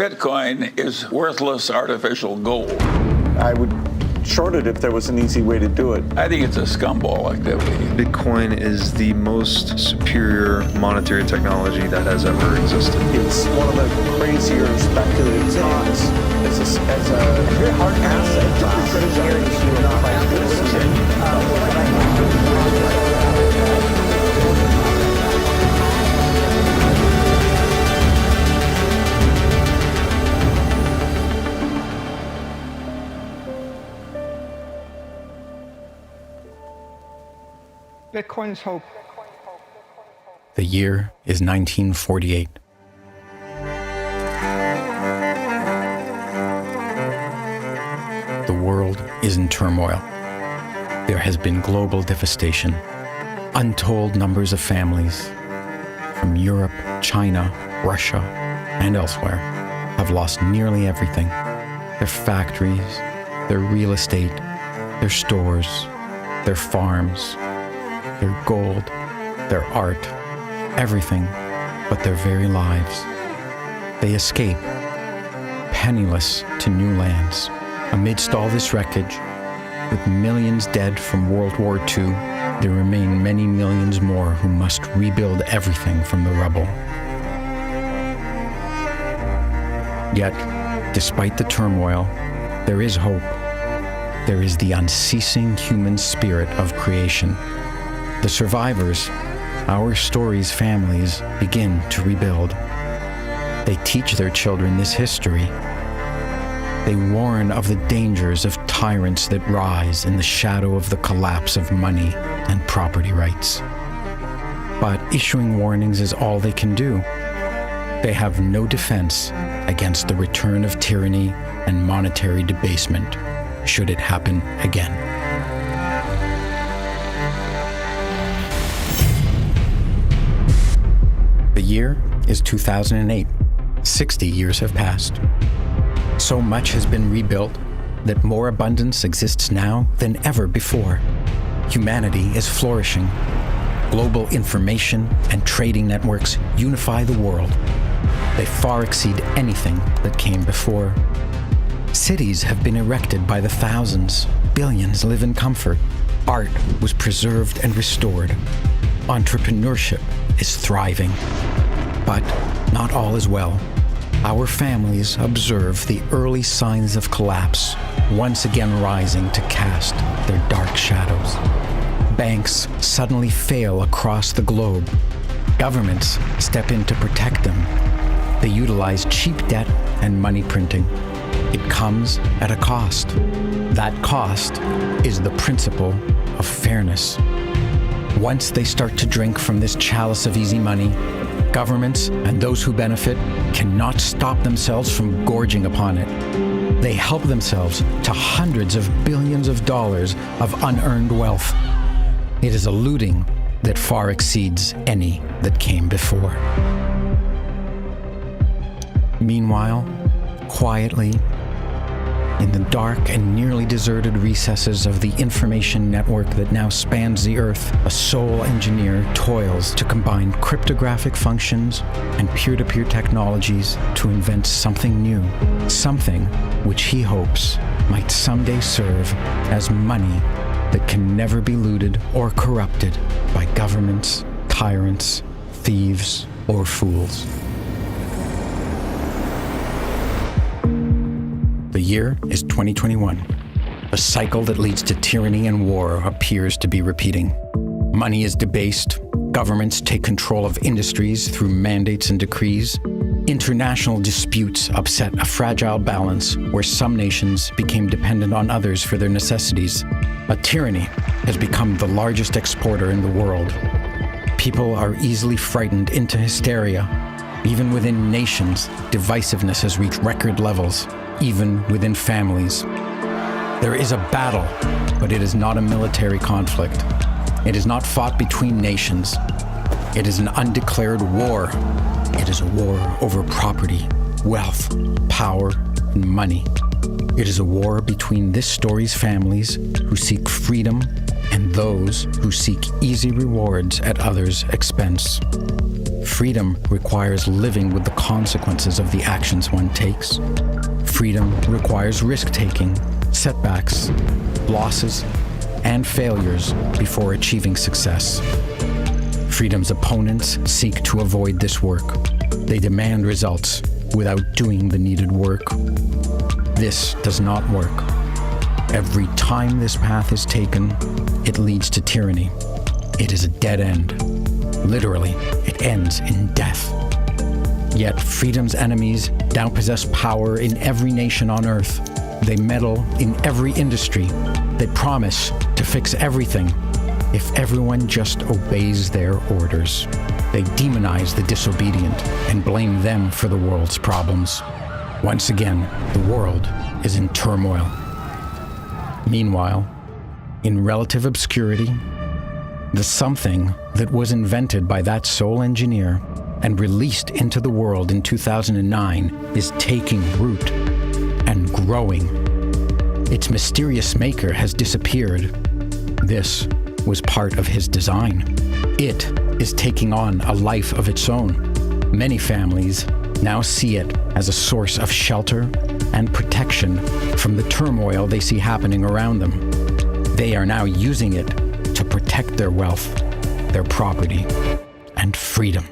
Bitcoin is worthless artificial gold. I would short it if there was an easy way to do it. I think it's a scumball activity. Bitcoin is the most superior monetary technology that has ever existed. It's one of the crazier speculative stocks as a very hard asset. Bitcoin's hope. The year is 1948. The world is in turmoil. There has been global devastation. Untold numbers of families from Europe, China, Russia, and elsewhere have lost nearly everything. Their factories, their real estate, their stores, their farms, their gold, their art, everything but their very lives. They escape, penniless to new lands. Amidst all this wreckage, with millions dead from World War II, there remain many millions more who must rebuild everything from the rubble. Yet, despite the turmoil, there is hope. There is the unceasing human spirit of creation. The survivors, our story's families, begin to rebuild. They teach their children this history. They warn of the dangers of tyrants that rise in the shadow of the collapse of money and property rights. But issuing warnings is all they can do. They have no defense against the return of tyranny and monetary debasement, should it happen again. The year is 2008. 60 years have passed. So much has been rebuilt that more abundance exists now than ever before. Humanity is flourishing. Global information and trading networks unify the world. They far exceed anything that came before. Cities have been erected by the thousands. Billions live in comfort. Art was preserved and restored. Entrepreneurship is thriving. But not all is well. Our families observe the early signs of collapse, once again rising to cast their dark shadows. Banks suddenly fail across the globe. Governments step in to protect them. They utilize cheap debt and money printing. It comes at a cost. That cost is the principle of fairness. Once they start to drink from this chalice of easy money, governments and those who benefit cannot stop themselves from gorging upon it. They help themselves to hundreds of billions of dollars of unearned wealth. It is a looting that far exceeds any that came before. Meanwhile, quietly, in the dark and nearly deserted recesses of the information network that now spans the earth, a sole engineer toils to combine cryptographic functions and peer-to-peer technologies to invent something new, something which he hopes might someday serve as money that can never be looted or corrupted by governments, tyrants, thieves, or fools. The year is 2021. A cycle that leads to tyranny and war appears to be repeating. Money is debased. Governments take control of industries through mandates and decrees. International disputes upset a fragile balance where some nations became dependent on others for their necessities. A tyranny has become the largest exporter in the world. People are easily frightened into hysteria. Even within nations, divisiveness has reached record levels. Even within families. There is a battle, but it is not a military conflict. It is not fought between nations. It is an undeclared war. It is a war over property, wealth, power, and money. It is a war between this story's families who seek freedom and those who seek easy rewards at others' expense. Freedom requires living with the consequences of the actions one takes. Freedom requires risk-taking, setbacks, losses, and failures before achieving success. Freedom's opponents seek to avoid this work. They demand results without doing the needed work. This does not work. Every time this path is taken, it leads to tyranny. It is a dead end. Literally, it ends in death. Yet freedom's enemies now possess power in every nation on earth. They meddle in every industry. They promise to fix everything if everyone just obeys their orders. They demonize the disobedient and blame them for the world's problems. Once again, the world is in turmoil. Meanwhile, in relative obscurity, the something that was invented by that sole engineer and released into the world in 2009 is taking root and growing. Its mysterious maker has disappeared. This was part of his design. It is taking on a life of its own. Many families now see it as a source of shelter and protection from the turmoil they see happening around them. They are now using it to protect their wealth, their property, and freedom.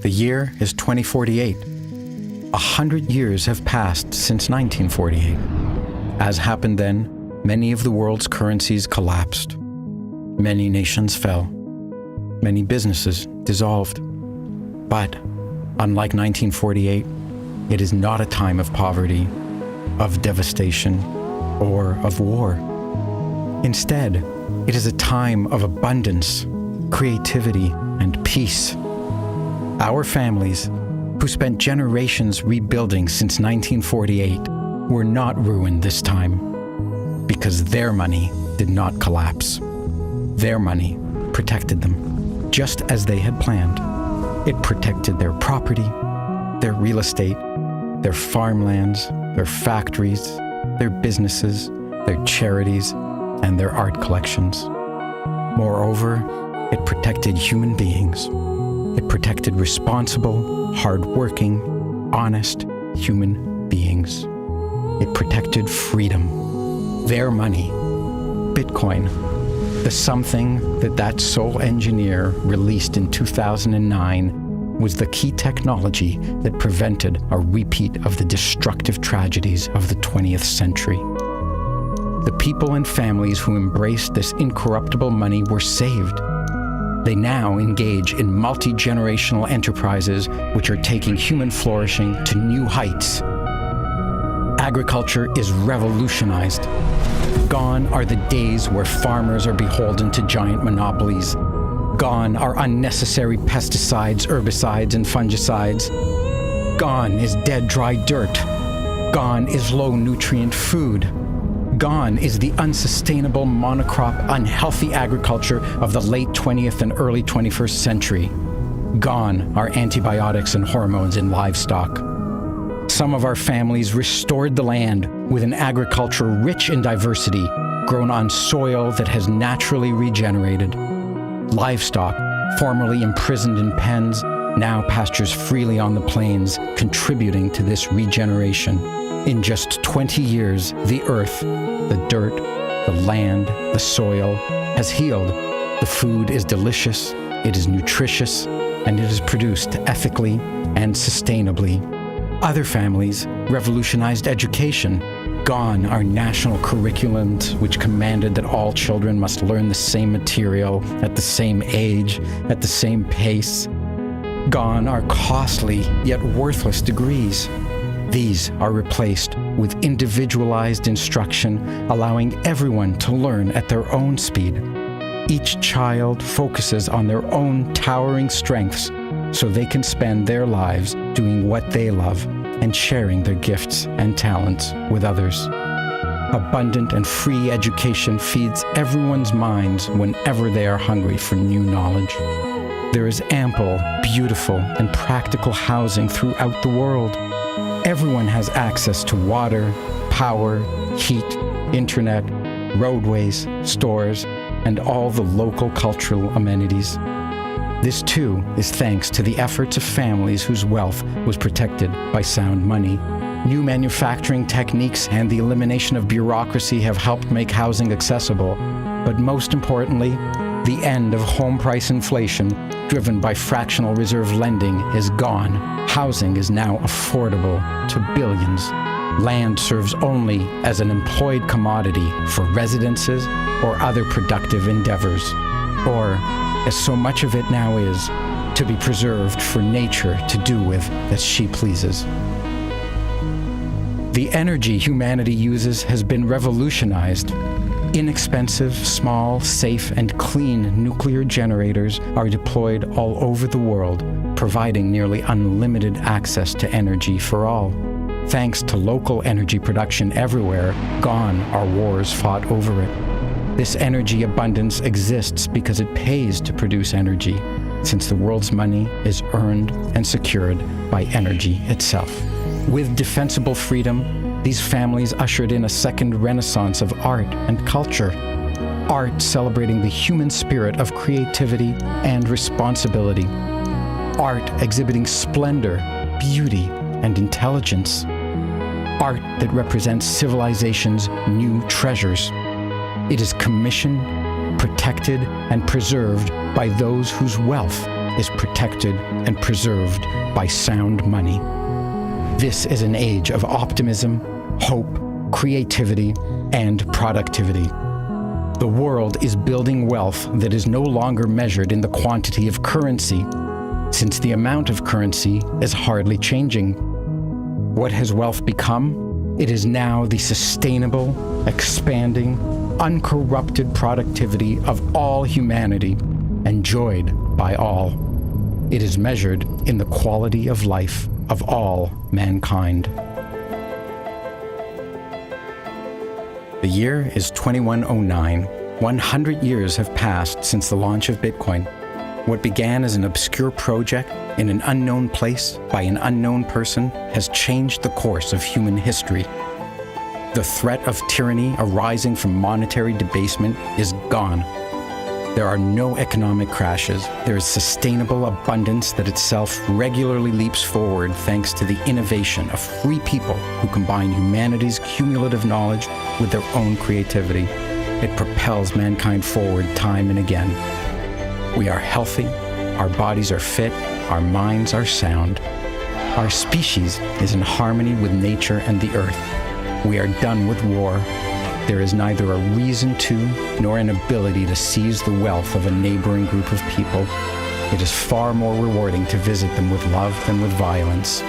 The year is 2048. 100 years have passed since 1948. As happened then, many of the world's currencies collapsed. Many nations fell. Many businesses dissolved. But, unlike 1948, it is not a time of poverty, of devastation, or of war. Instead, it is a time of abundance, creativity, and peace. Our families, who spent generations rebuilding since 1948, were not ruined this time because their money did not collapse. Their money protected them, just as they had planned. It protected their property, their real estate, their farmlands, their factories, their businesses, their charities, and their art collections. Moreover, it protected human beings. It protected responsible, hard-working, honest human beings. It protected freedom. Their money, Bitcoin, the something that sole engineer released in 2009, was the key technology that prevented a repeat of the destructive tragedies of the 20th century. The people and families who embraced this incorruptible money were saved. They now engage in multi-generational enterprises which are taking human flourishing to new heights. Agriculture is revolutionized. Gone are the days where farmers are beholden to giant monopolies. Gone are unnecessary pesticides, herbicides, and fungicides. Gone is dead, dry dirt. Gone is low-nutrient food. Gone is the unsustainable monocrop, unhealthy agriculture of the late 20th and early 21st century. Gone are antibiotics and hormones in livestock. Some of our families restored the land with an agriculture rich in diversity, grown on soil that has naturally regenerated. Livestock, formerly imprisoned in pens, now pastures freely on the plains, contributing to this regeneration. In just 20 years, the earth, the dirt, the land, the soil has healed. The food is delicious, it is nutritious, and it is produced ethically and sustainably. Other families revolutionized education. Gone are national curriculums which commanded that all children must learn the same material at the same age, at the same pace. Gone are costly yet worthless degrees. These are replaced with individualized instruction, allowing everyone to learn at their own speed. Each child focuses on their own towering strengths so they can spend their lives doing what they love and sharing their gifts and talents with others. Abundant and free education feeds everyone's minds whenever they are hungry for new knowledge. There is ample, beautiful, and practical housing throughout the world. Everyone has access to water, power, heat, internet, roadways, stores, and all the local cultural amenities. This, too, is thanks to the efforts of families whose wealth was protected by sound money. New manufacturing techniques and the elimination of bureaucracy have helped make housing accessible, but most importantly, the end of home price inflation, driven by fractional reserve lending, is gone. Housing is now affordable to billions. Land serves only as an employed commodity for residences or other productive endeavors, or, as so much of it now is, to be preserved for nature to do with as she pleases. The energy humanity uses has been revolutionized. Inexpensive, small, safe, and clean nuclear generators are deployed all over the world, providing nearly unlimited access to energy for all. Thanks to local energy production everywhere, gone are wars fought over it. This energy abundance exists because it pays to produce energy, since the world's money is earned and secured by energy itself. With defensible freedom, these families ushered in a second renaissance of art and culture. Art celebrating the human spirit of creativity and responsibility. Art exhibiting splendor, beauty, and intelligence. Art that represents civilization's new treasures. It is commissioned, protected, and preserved by those whose wealth is protected and preserved by sound money. This is an age of optimism, hope, creativity, and productivity. The world is building wealth that is no longer measured in the quantity of currency, since the amount of currency is hardly changing. What has wealth become? It is now the sustainable, expanding, uncorrupted productivity of all humanity, enjoyed by all. It is measured in the quality of life of all mankind. The year is 2109. 100 years have passed since the launch of Bitcoin. What began as an obscure project in an unknown place by an unknown person has changed the course of human history. The threat of tyranny arising from monetary debasement is gone. There are no economic crashes. There is sustainable abundance that itself regularly leaps forward thanks to the innovation of free people who combine humanity's cumulative knowledge with their own creativity. It propels mankind forward time and again. We are healthy, our bodies are fit, our minds are sound. Our species is in harmony with nature and the earth. We are done with war. There is neither a reason to nor an ability to seize the wealth of a neighboring group of people. It is far more rewarding to visit them with love than with violence.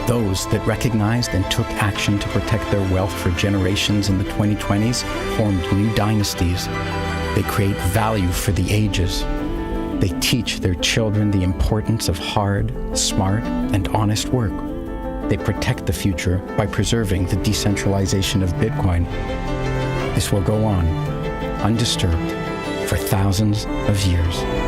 Those that recognized and took action to protect their wealth for generations in the 2020s formed new dynasties. They create value for the ages. They teach their children the importance of hard, smart, and honest work. They protect the future by preserving the decentralization of Bitcoin. This will go on, undisturbed, for thousands of years.